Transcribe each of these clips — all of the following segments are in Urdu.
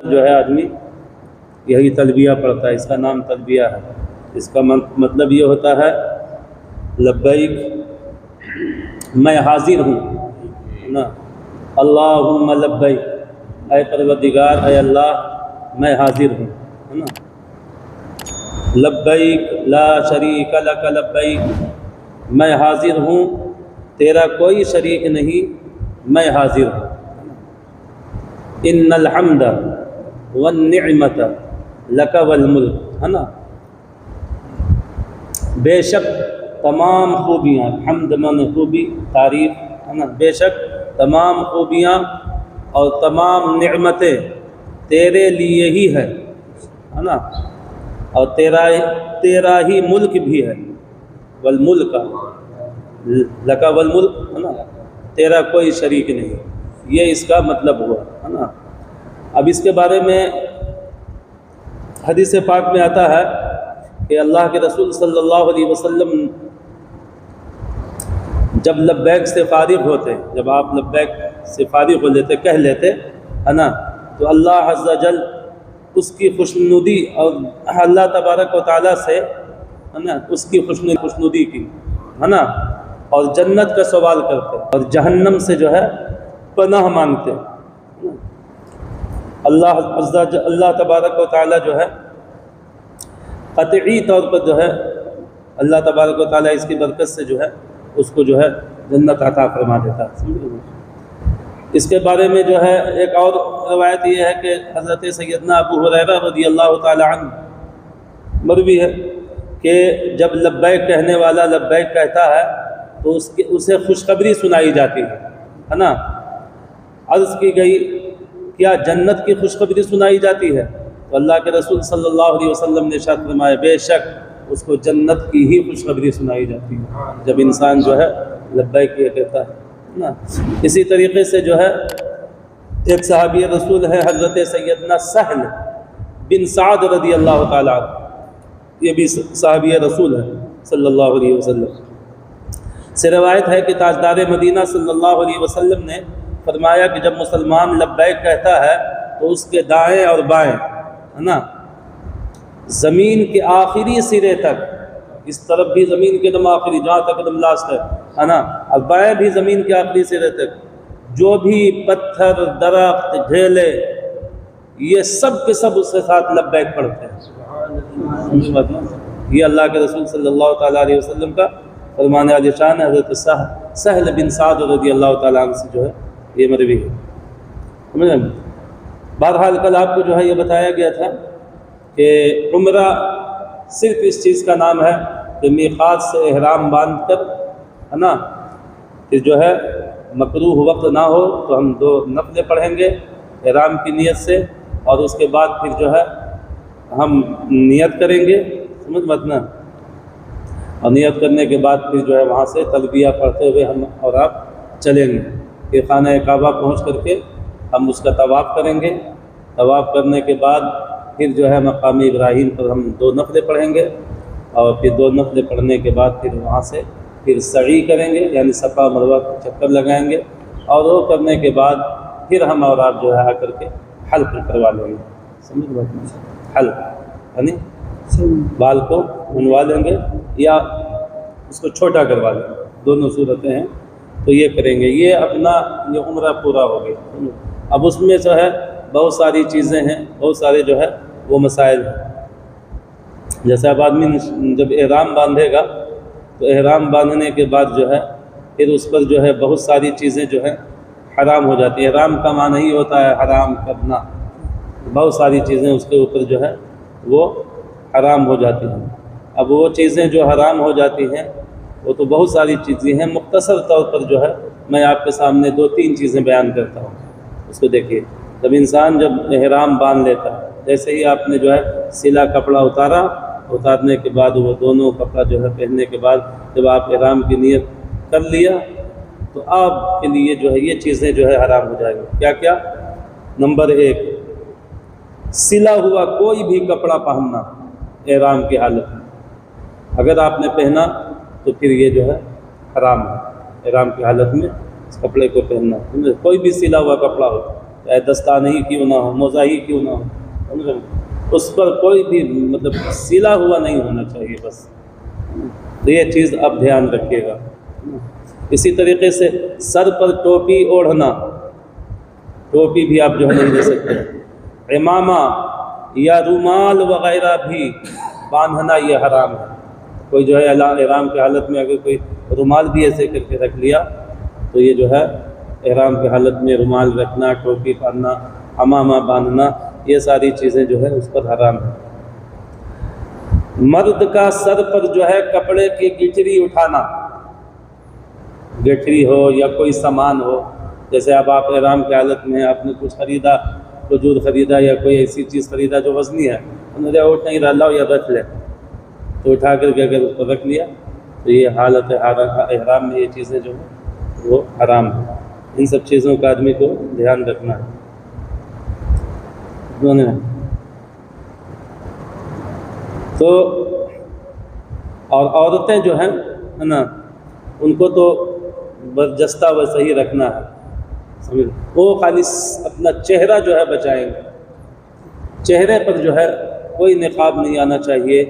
جو ہے آدمی یہی تلبیہ پڑھتا ہے، اس کا نام تلبیہ ہے۔ اس کا مطلب یہ ہوتا ہے لبیک، میں حاضر ہوں نا، اللہم لبیک، اے پروردگار، اے اللہ میں حاضر ہوں، ہے نا۔ لبیک لا شریک لک لبیک، میں حاضر ہوں، تیرا کوئی شریک نہیں، میں حاضر ہوں۔ ان الحمد والنعمت لک والملک، ہے نا۔ بے شک تمام خوبیاں، حمد من خوبی، تعریف، ہے نا، بے شک تمام خوبیاں اور تمام نعمتیں تیرے لیے ہی ہے نا، اور تیرا ہی ملک بھی ہے، والملک لک والملک، ہے نا، تیرا کوئی شریک نہیں، یہ اس کا مطلب ہوا، ہے نا۔ اب اس کے بارے میں حدیث پاک میں آتا ہے کہ اللہ کے رسول صلی اللہ علیہ وسلم جب لبیک سے فارغ ہوتے، جب آپ لبیک سے فارغ ہو لیتے، کہہ لیتے، ہے نا، تو اللہ عز و جل اس کی خوشنودی اور اللہ تبارک و تعالیٰ سے، ہے نا، اس کی خوشنودی کی، ہے نا، اور جنت کا سوال کرتے اور جہنم سے جو ہے پناہ مانگتے۔ اللہ تبارک و تعالیٰ جو ہے قطعی طور پر جو ہے اللہ تبارک و تعالیٰ اس کی برکت سے جو ہے اس کو جو ہے جنت عطا فرما دیتا ہے۔ اس کے بارے میں جو ہے ایک اور روایت یہ ہے کہ حضرت سیدنا ابو ہریرہ رضی اللہ تعالی عنہ مروی ہے کہ جب لبیک کہنے والا لبیک کہتا ہے تو اسے خوشخبری سنائی جاتی ہے نا۔ عرض کی گئی کیا جنت کی خوشخبری سنائی جاتی ہے؟ تو اللہ کے رسول صلی اللہ علیہ وسلم نے ارشاد فرمایا بے شک اس کو جنت کی ہی خوشخبری سنائی جاتی ہے جب انسان جو ہے لبیک یہ کہتا ہے نا۔ اسی طریقے سے جو ہے ایک صحابی رسول ہے حضرت سیدنا سہل بن سعد رضی اللہ تعالی عنہ، یہ بھی صحابی رسول ہے صلی اللہ علیہ وسلم سے روایت ہے کہ تاجدار مدینہ صلی اللہ علیہ وسلم نے فرمایا کہ جب مسلمان لبیک کہتا ہے تو اس کے دائیں اور بائیں، ہے نا، زمین کے آخری سرے تک، اس طرف بھی زمین کے دم آخری جہاں تک دم لاسٹ ہے نا، اور بائیں بھی زمین کے آخری سرے تک جو بھی پتھر، درخت، ڈھیلے، یہ سب کے سب اس کے ساتھ لبیک پڑھتے ہیں۔ یہ اللہ کے رسول صلی اللہ تعالیٰ علیہ وسلم کا فرمان عالی شان ہے۔ حضرت سہل بن سعد رضی اللہ تعالیٰ عنہ سے جو ہے یہ مروی ہے۔ بہرحال کل آپ کو جو ہے یہ بتایا گیا تھا کہ عمرہ صرف اس چیز کا نام ہے کہ میقات سے احرام باندھ کر، ہے نا، کہ جو ہے مکروہ وقت نہ ہو تو ہم 2 نفلیں پڑھیں گے احرام کی نیت سے، اور اس کے بعد پھر جو ہے ہم نیت کریں گے، سمجھ مت نا، اور نیت کرنے کے بعد پھر جو ہے وہاں سے تلبیہ پڑھتے ہوئے ہم اور آپ چلیں گے کہ خانہ کعبہ پہنچ کر کے ہم اس کا طواف کریں گے۔ طواف کرنے کے بعد پھر جو ہے مقام ابراہیم پر ہم 2 نفلیں پڑھیں گے، اور پھر 2 نفلیں پڑھنے کے بعد پھر وہاں سے پھر سعی کریں گے، یعنی صفا مروہ کا چکر لگائیں گے، اور وہ کرنے کے بعد پھر ہم اور آپ جو ہے آ کر کے حلق کروا لیں گے، سمجھ بات، حلق یعنی بال کو منوا لیں گے یا اس کو چھوٹا کروا لیں گے، دونوں صورتیں ہیں، تو یہ کریں گے۔ یہ اپنا یہ عمرہ پورا ہو گیا۔ اب اس میں جو ہے بہت ساری چیزیں ہیں، بہت سارے جو ہے وہ مسائل ہیں۔ جیسے اب آدمی جب احرام باندھے گا تو احرام باندھنے کے بعد جو ہے پھر اس پر جو ہے بہت ساری چیزیں جو ہے حرام ہو جاتی ہیں۔ احرام کا معنی ہی ہوتا ہے حرام کرنا، بہت ساری چیزیں اس کے اوپر جو ہے وہ حرام ہو جاتی ہیں۔ اب وہ چیزیں جو حرام ہو جاتی ہیں وہ تو بہت ساری چیزیں ہیں، مختصر طور پر جو ہے میں آپ کے سامنے 2-3 چیزیں بیان کرتا ہوں۔ اس کو دیکھیے، جب انسان جب احرام باندھ لیتا ہے، جیسے ہی آپ نے جو ہے سلا کپڑا اتارنے کے بعد وہ دونوں کپڑا جو ہے پہننے کے بعد جب آپ احرام کی نیت کر لیا تو آپ کے لیے جو ہے یہ چیزیں جو ہے حرام ہو جائیں گی۔ کیا کیا؟ نمبر 1، سلا ہوا کوئی بھی کپڑا پہننا احرام کی حالت میں، اگر آپ نے پہنا تو پھر یہ جو ہے حرام ہے۔ احرام کی حالت میں اس کپڑے کو پہننا، کوئی بھی سلا ہوا کپڑا ہو، چاہے دستانہ ہی کیوں نہ ہو، موزہ ہی کیوں نہ ہو، اس پر کوئی بھی مطلب سلا ہوا نہیں ہونا چاہیے بس. یہ چیز آپ دھیان رکھیے گا. اسی طریقے سے سر پر ٹوپی اوڑھنا، ٹوپی بھی آپ جو ہے نہیں لے سکتے. عمامہ یا رومال وغیرہ بھی باندھنا یہ حرام ہے. کوئی جو ہے احرام کی حالت میں اگر کوئی رومال بھی ایسے کر کے رکھ لیا تو یہ جو ہے احرام کی حالت میں رومال رکھنا، ٹوپی پہننا، عمامہ باندھنا، یہ ساری چیزیں جو ہے اس پر حرام ہے. مرد کا سر پر جو ہے کپڑے کی گٹھری اٹھانا، گٹھری ہو یا کوئی سامان ہو، جیسے اب آپ احرام کی حالت میں آپ نے کچھ خریدا، کھجور خریدا یا کوئی ایسی چیز خریدا جو وزنی ہے، انہوں نے اٹھ نہیں رہا یا رکھ لے، تو اٹھا کر کے اگر اس کو رکھ لیا تو یہ حالت احرام میں یہ چیزیں جو ہیں وہ حرام ہیں. ان سب چیزوں کا آدمی کو دھیان رکھنا ہے. تو اور عورتیں جو ہیں نا ان کو تو برجستہ ویسے ہی رکھنا ہے، سمجھ، وہ خالی اپنا چہرہ جو ہے بچائیں گے. چہرے پر جو ہے کوئی نقاب نہیں آنا چاہیے،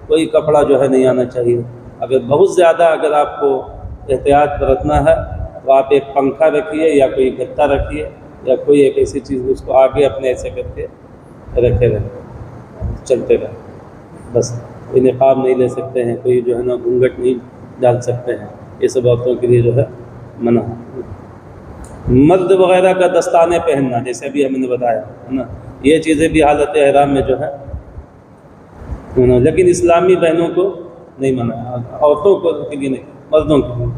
کوئی کپڑا جو ہے نہیں آنا چاہیے. اگر بہت زیادہ اگر آپ کو احتیاط برتنا ہے تو آپ ایک پنکھا رکھیے یا کوئی گتا رکھیے یا کوئی ایک ایسی چیز اس کو آگے اپنے ایسے کر کے رکھے رہے، چلتے رہے بس. کوئی نقاب نہیں لے سکتے ہیں، کوئی جو ہے نا گھونگھٹ نہیں ڈال سکتے ہیں، یہ سب عورتوں کے لیے جو ہے منع ہے. مرد وغیرہ کا دستانے پہننا جیسے ابھی ہم نے بتایا ہے نا، یہ چیزیں بھی حالت احرام میں جو ہے، لیکن اسلامی بہنوں کو نہیں منع ہے، عورتوں کو کے لیے نہیں، مردوں کے لیے.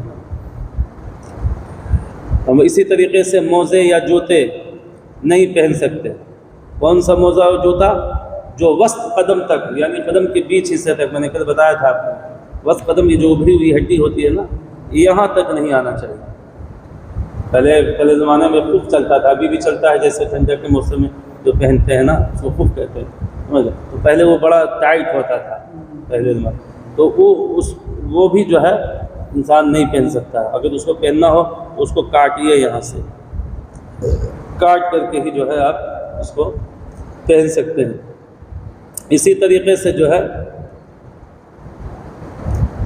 ہم اسی طریقے سے موزے یا جوتے نہیں پہن سکتے. کون سا موزہ اور جوتا؟ جو وسط قدم تک، یعنی قدم کے بیچ حصے تک، میں نے کل بتایا تھا آپ کو، وسط قدم یہ جو ابھری ہوئی ہڈی ہوتی ہے نا، یہاں تک نہیں آنا چاہیے. پہلے زمانے میں خف چلتا تھا، ابھی بھی چلتا ہے، جیسے ٹھنڈک کے موسم میں جو پہنتے ہیں نا اس کو خف کہتے ہیں. تو پہلے وہ بڑا ٹائٹ ہوتا تھا پہلے زمانے، تو وہ بھی جو ہے انسان نہیں پہن سکتا ہے. اگر اس کو پہننا ہو اس کو کاٹیے، یہاں سے کاٹ کر کے ہی جو ہے آپ اس کو پہن سکتے ہیں. اسی طریقے سے جو ہے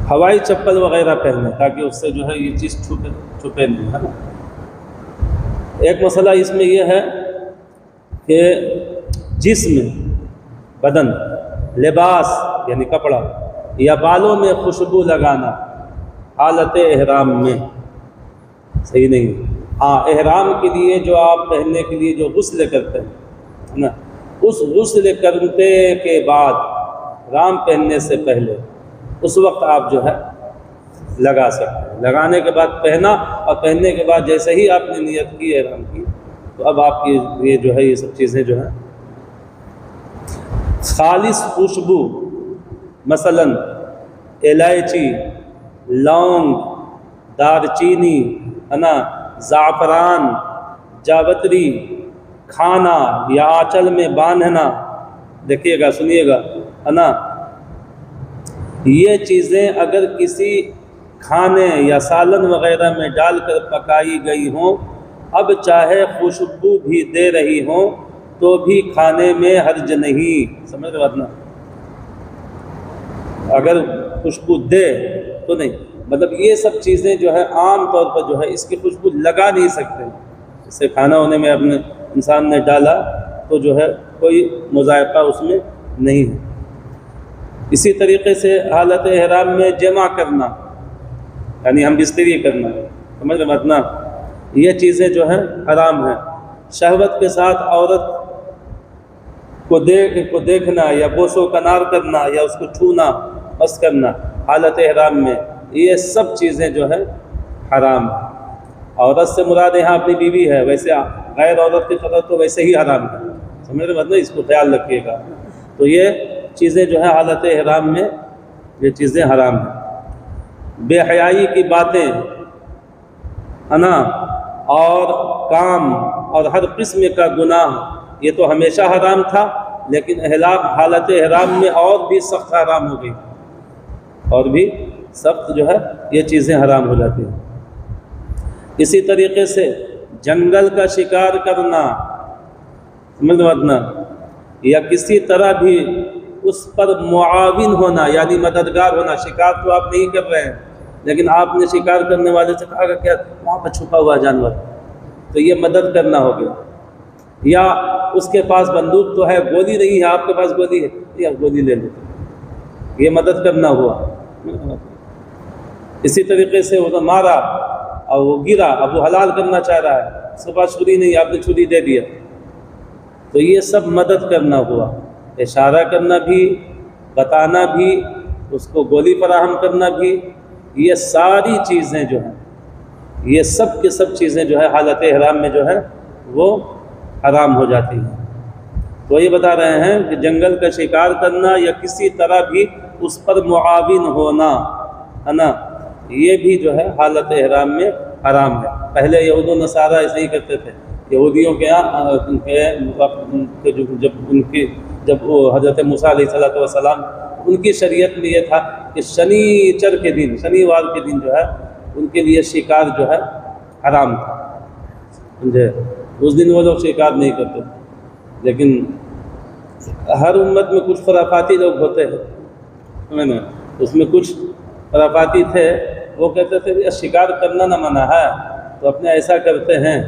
ہوائی چپل وغیرہ پہنیں تاکہ اس سے جو ہے یہ چیز چھپے نہیں، ہے نا. ایک مسئلہ اس میں یہ ہے کہ جسم، بدن، لباس یعنی کپڑا یا بالوں میں خوشبو لگانا حالت احرام میں صحیح نہیں. ہاں، احرام کے لیے جو آپ پہننے کے لیے جو غسل کرتے ہیں نا، اس غسل کرنے کے بعد، احرام پہننے سے پہلے، اس وقت آپ جو ہے لگا سکتے ہیں. لگانے کے بعد پہنا، اور پہننے کے بعد جیسے ہی آپ نے نیت کی احرام کی تو اب آپ کی یہ جو ہے یہ سب چیزیں جو ہیں خالص خوشبو، مثلا الائچی، لونگ، دار چینی، ہے نا، زعفران، جاوتری کھانا یا آنچل میں باندھنا، دیکھیے گا، سنیے گا، ہے نا، یہ چیزیں اگر کسی کھانے یا سالن وغیرہ میں ڈال کر پکائی گئی ہوں، اب چاہے خوشبو بھی دے رہی ہوں تو بھی کھانے میں حرج نہیں. سمجھ رہے نا، اگر خوشبو دے تو نہیں، مطلب یہ سب چیزیں جو ہے عام طور پر جو ہے اس کی خوشبو لگا نہیں سکتے. اس سے کھانا ہونے میں اپنے انسان نے ڈالا تو جو ہے کوئی مذائقہ اس میں نہیں ہے. اسی طریقے سے حالت احرام میں جمع کرنا یعنی ہم بستری کرنا، سمجھ رہے مت نا، یہ چیزیں جو ہیں حرام ہیں. شہوت کے ساتھ عورت کو دیکھنا یا بوس و کنار کرنا یا اس کو چھونا، بس کرنا حالت احرام میں، یہ سب چیزیں جو ہے حرام ہیں. عورت سے مراد یہاں اپنی بیوی ہے، ویسے غیر عورت کی طرف تو ویسے ہی حرام ہے. سمجھ رہے مطلب، اس کو خیال رکھیے گا. تو یہ چیزیں جو ہے حالت احرام میں یہ چیزیں حرام ہیں. بے حیائی کی باتیں، ہے نا، اور کام اور ہر قسم کا گناہ، یہ تو ہمیشہ حرام تھا، لیکن حالت احرام میں اور بھی سخت حرام ہو گئی، اور بھی سخت جو ہے یہ چیزیں حرام ہو جاتی ہیں. اسی طریقے سے جنگل کا شکار کرنا مددنا یا کسی طرح بھی اس پر معاون ہونا یعنی مددگار ہونا. شکار تو آپ نہیں کر رہے ہیں لیکن آپ نے شکار کرنے والے سے کہا کہ کیا وہاں پر چھپا ہوا جانور، تو یہ مدد کرنا ہو گیا. یا اس کے پاس بندوق تو ہے، گولی نہیں ہے، آپ کے پاس گولی ہے، یا گولی لے لیتے، یہ مدد کرنا ہوا. اسی طریقے سے وہ مارا اور وہ گرا، اب وہ حلال کرنا چاہ رہا ہے، اس کے پاس چھری نہیں، آپ نے چھری دے دیا، تو یہ سب مدد کرنا ہوا. اشارہ کرنا بھی، بتانا بھی، اس کو گولی فراہم کرنا بھی، یہ ساری چیزیں جو ہیں، یہ سب کے سب چیزیں جو ہے حالت احرام میں جو ہے وہ حرام ہو جاتی ہیں. تو یہ بتا رہے ہیں کہ جنگل کا شکار کرنا یا کسی طرح بھی اس پر معاون ہونا ہے نا، یہ بھی جو ہے حالت احرام میں حرام ہے. پہلے یہود و نصارہ ایسے ہی کرتے تھے. یہودیوں کے جب وہ حضرت موسیٰ علیہ السلام ان کی شریعت میں یہ تھا کہ شنیچر کے دن، شنیوار کے دن جو ہے ان کے لیے شکار جو ہے حرام تھا. سمجھے؟ اس دن وہ لوگ شکار نہیں کرتے تھے. لیکن ہر امت میں کچھ خرافاتی لوگ ہوتے ہیں، اس میں کچھ خرافاتی تھے، وہ کہتے تھے شکار کرنا نہ منع ہے، تو اپنے ایسا کرتے ہیں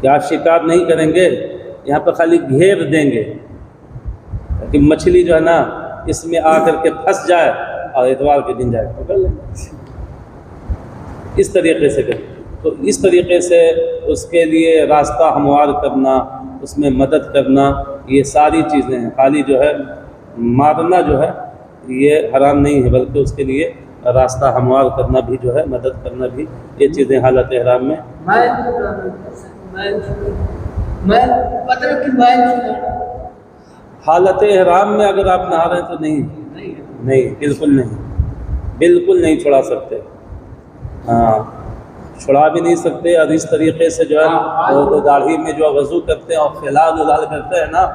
کہ آپ شکار نہیں کریں گے، یہاں پہ خالی گھیر دیں گے کہ مچھلی جو ہے نا اس میں آ کر کے پھنس جائے اور اتوار کے دن جائے پکڑ لیں. اس طریقے سے کریں. تو اس طریقے سے اس کے لیے راستہ ہموار کرنا، اس میں مدد کرنا، یہ ساری چیزیں ہیں. خالی جو ہے مارنا جو ہے یہ حرام نہیں ہے، بلکہ اس کے لیے راستہ ہموار کرنا بھی جو ہے، مدد کرنا بھی، یہ چیزیں حالت احرام میں. حالت احرام میں اگر آپ نہا رہے ہیں تو نہیں، بالکل نہیں، بالکل نہیں چھڑا سکتے. ہاں، چھڑا بھی نہیں سکتے. اور اس طریقے سے جو ہے وہ داڑھی میں جو وضو کرتے ہیں اور خلال ولال کرتے ہیں نا،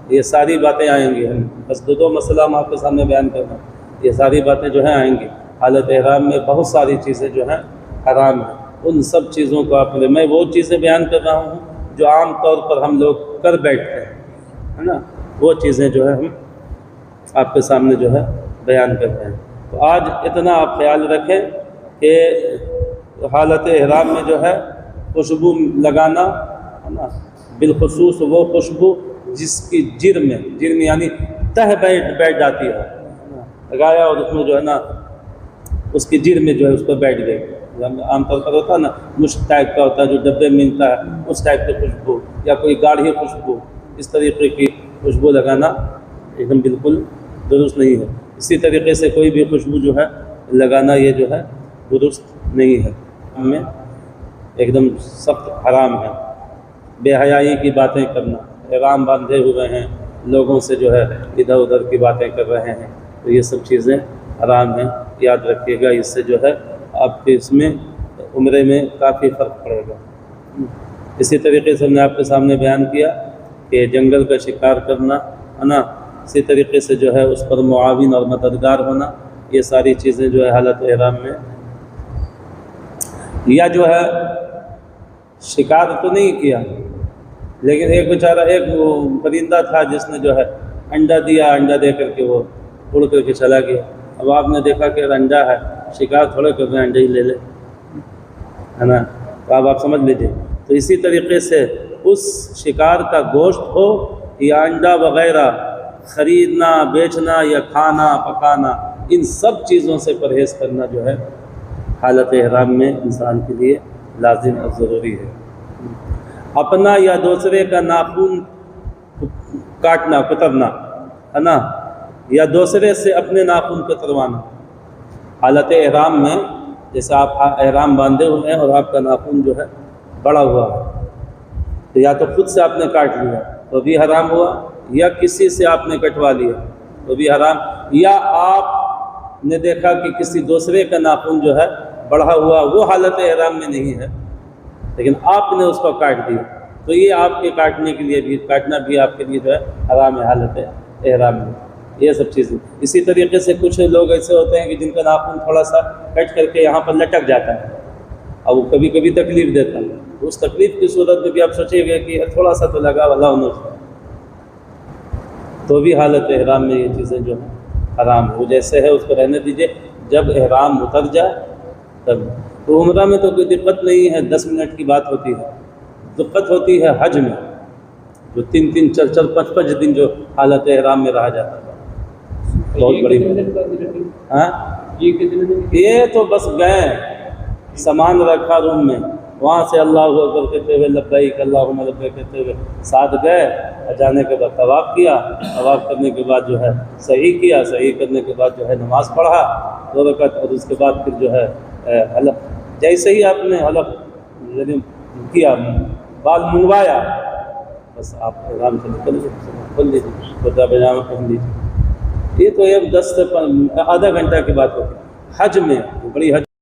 یہ ساری باتیں آئیں گی. ہم بس دو مسئلہ ہم آپ کے سامنے بیان کرنا، یہ ساری باتیں جو ہیں آئیں گی. حالت احرام میں بہت ساری چیزیں جو ہیں حرام ہیں. ان سب چیزوں کو آپ میں وہ چیزیں بیان کر رہا ہوں جو عام طور پر ہم لوگ کر بیٹھتے ہیں، ہے نا، وہ چیزیں جو ہے ہم آپ کے سامنے جو ہے بیان کرتے ہیں. تو آج اتنا آپ خیال رکھیں کہ حالت احرام میں جو ہے خوشبو لگانا ہے نا، بالخصوص وہ خوشبو جس کی جرم یعنی تہ بیٹھ جاتی ہے، لگایا اور اس میں جو ہے نا اس کی جرم میں جو ہے اس پر بیٹھ گئی. عام طور پر ہوتا ہے نا مشک ٹائپ کا ہوتا ہے جو ڈبے میں ملتا ہے، اس ٹائپ کی خوشبو یا کوئی گاڑھی خوشبو، اس طریقے کی خوشبو لگانا ایک دم بالکل درست نہیں ہے. اسی طریقے سے کوئی بھی خوشبو جو ہے لگانا یہ جو ہے درست نہیں ہے، ہمیں ایک دم سخت حرام ہے. بے حیائی کی باتیں کرنا، احرام باندھے ہوئے ہیں، لوگوں سے جو ہے ادھر ادھر کی باتیں کر رہے ہیں، تو یہ سب چیزیں حرام ہیں. یاد رکھیے گا، اس سے جو ہے آپ کے اس میں عمرے میں کافی فرق پڑے گا. اسی طریقے سے ہم نے آپ کے سامنے بیان کیا کہ جنگل کا شکار کرنا ہے نا، اسی طریقے سے جو ہے اس پر معاون اور مددگار ہونا، یہ ساری چیزیں جو ہے حالت احرام میں. یا جو ہے شکار تو نہیں کیا، لیکن ایک بیچارہ ایک پرندہ تھا جس نے جو ہے انڈا دیا، انڈا دے کر کے وہ اڑ کر کے چلا گیا. اب آپ نے دیکھا کہ انڈا ہے، شکار تھوڑے کر رہے ہیں، انڈے ہی لے لے، ہے نا. تو اب آپ سمجھ لیجیے. تو اسی طریقے سے اس شکار کا گوشت ہو یا انڈا وغیرہ خریدنا، بیچنا یا کھانا پکانا، ان سب چیزوں سے پرہیز کرنا جو ہے حالت احرام میں انسان کے لیے لازم اور ضروری ہے. اپنا یا دوسرے کا ناخن کاٹنا، کترنا، ہے نا، یا دوسرے سے اپنے ناخن کتروانا حالت احرام میں. جیسے آپ احرام باندھے ہوئے ہیں اور آپ کا ناخن جو ہے بڑا ہوا ہے، تو یا تو خود سے آپ نے کاٹ لیا تو بھی حرام ہوا، یا کسی سے آپ نے کٹوا لیا تو بھی حرام، یا آپ نے دیکھا کہ کسی دوسرے کا ناخن جو ہے بڑھا ہوا، وہ حالت احرام میں نہیں ہے لیکن آپ نے اس کو کاٹ دیا، تو یہ آپ کے کاٹنے کے لیے بھی، کاٹنا بھی آپ کے لیے جو ہے حرام ہے حالت احرام میں. یہ سب چیزیں. اسی طریقے سے کچھ لوگ ایسے ہوتے ہیں کہ جن کا ناخن تھوڑا سا کٹ کر کے یہاں پر لٹک جاتا ہے، اب وہ کبھی کبھی تکلیف دیتا ہے، تو اس تکلیف کی صورت میں بھی آپ سوچیے گا کہ تھوڑا سا تو لگا اللہ انہوں، تو بھی حالت احرام میں یہ چیزیں جو ہیں حرام ہے، وہ جیسے ہے اس کو رہنے دیجیے، جب احرام اتر جائے تب۔ تو عمرہ میں تو کوئی دقت نہیں ہے، 10 منٹ کی بات ہوتی ہے، دقت ہوتی ہے حج میں، جو 3 4 5 دن جو حالت احرام میں رہا جاتا ہے، بہت بڑی ہاں۔ یہ تو بس گئے، سامان رکھا روم میں، وہاں سے اللہ اکبر کہتے ہوئے لبیک اللہم لبیک کہتے ہوئے ساتھ گئے، جانے کے بعد طواف کیا، طواف کرنے کے بعد جو ہے صحیح کیا، صحیح کرنے کے بعد جو ہے نماز پڑھا 2 رکعت، اور اس کے بعد پھر جو ہے حلق، جیسے ہی آپ نے حلق یعنی کیا، بال منگوایا، بس آپ آرام سے نکل کھول لیجیے، کرتا پاجامہ پہن لیجیے۔ یہ تو ایک 10 سے آدھا گھنٹہ کی بات ہوتی ہے۔ حج میں بڑی حج